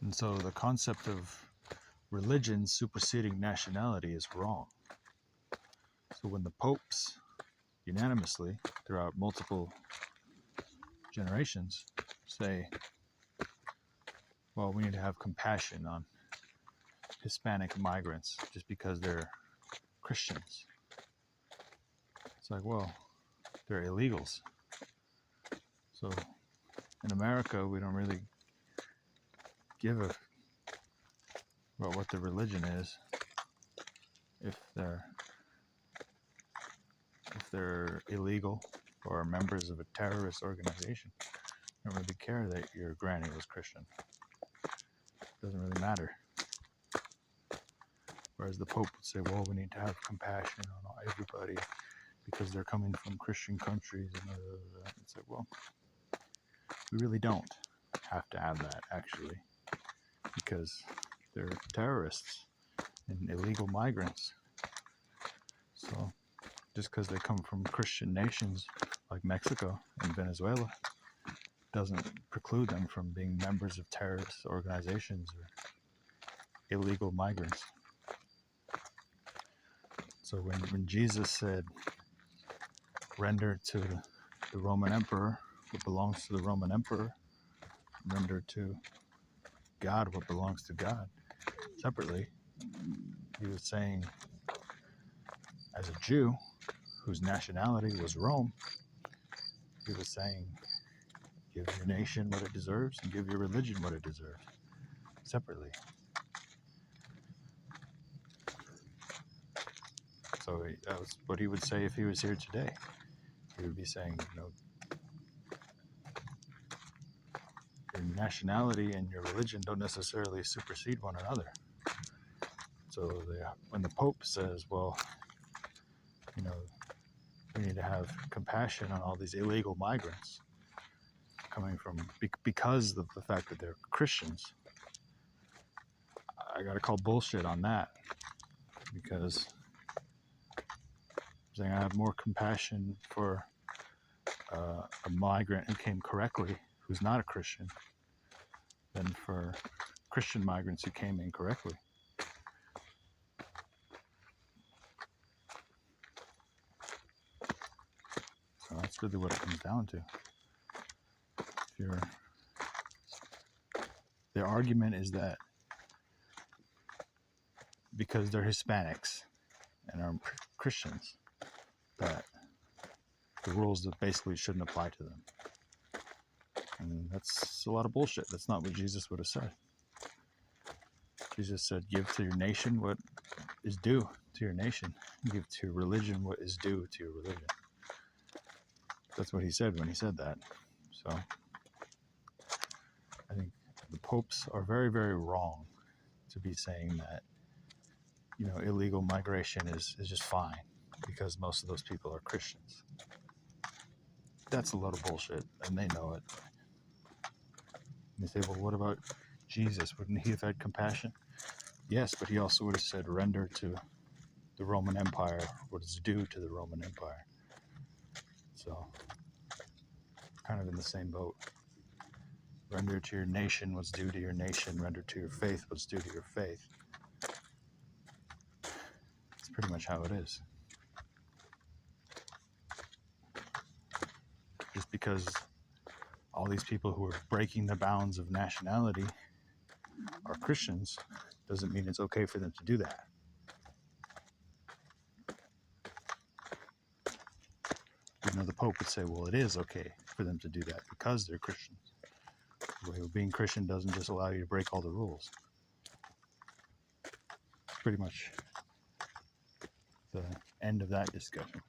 And so the concept of religion superseding nationality is wrong. So when the popes unanimously throughout multiple generations say, well, we need to have compassion on Hispanic migrants just because they're Christians. It's like, well, they're illegals. So in America, we don't really give a about what the religion is if they're illegal or members of a terrorist organization. I don't really care that your granny was Christian. It doesn't really matter. Whereas the Pope would say, well, we need to have compassion on everybody because they're coming from Christian countries. And it's like, well, we really don't have to have that, actually, because they're terrorists and illegal migrants. So just because they come from Christian nations like Mexico and Venezuela doesn't preclude them from being members of terrorist organizations or illegal migrants. So when Jesus said, render to the Roman emperor what belongs to the Roman emperor, render to God what belongs to God, separately, he was saying, as a Jew whose nationality was Rome, he was saying, give your nation what it deserves and give your religion what it deserves, separately. So that was what he would say if he was here today. He would be saying, your nationality and your religion don't necessarily supersede one another. So when the Pope says, well, we need to have compassion on all these illegal migrants coming from, because of the fact that they're Christians, I got to call bullshit on that, because I'm saying I have more compassion for a migrant who came correctly, who's not a Christian, than for Christian migrants who came incorrectly. So that's really what it comes down to. Their argument is that because they're Hispanics and are Christians, that the rules that basically shouldn't apply to them. And that's a lot of bullshit. That's not what Jesus would have said. Jesus said, give to your nation what is due to your nation. Give to your religion what is due to your religion. That's what he said when he said that. So I think the popes are very, very wrong to be saying that, illegal migration is just fine because most of those people are Christians. That's a lot of bullshit, and they know it. And they say, well, what about Jesus? Wouldn't he have had compassion? Yes, but he also would have said, render to the Roman Empire what is due to the Roman Empire. So, kind of in the same boat. Render to your nation what's due to your nation. Render to your faith what's due to your faith. It's pretty much how it is. Just because all these people who are breaking the bounds of nationality are Christians doesn't mean it's okay for them to do that. The Pope would say, well, it is okay for them to do that because they're Christians. Well, being Christian doesn't just allow you to break all the rules. Pretty much the end of that discussion.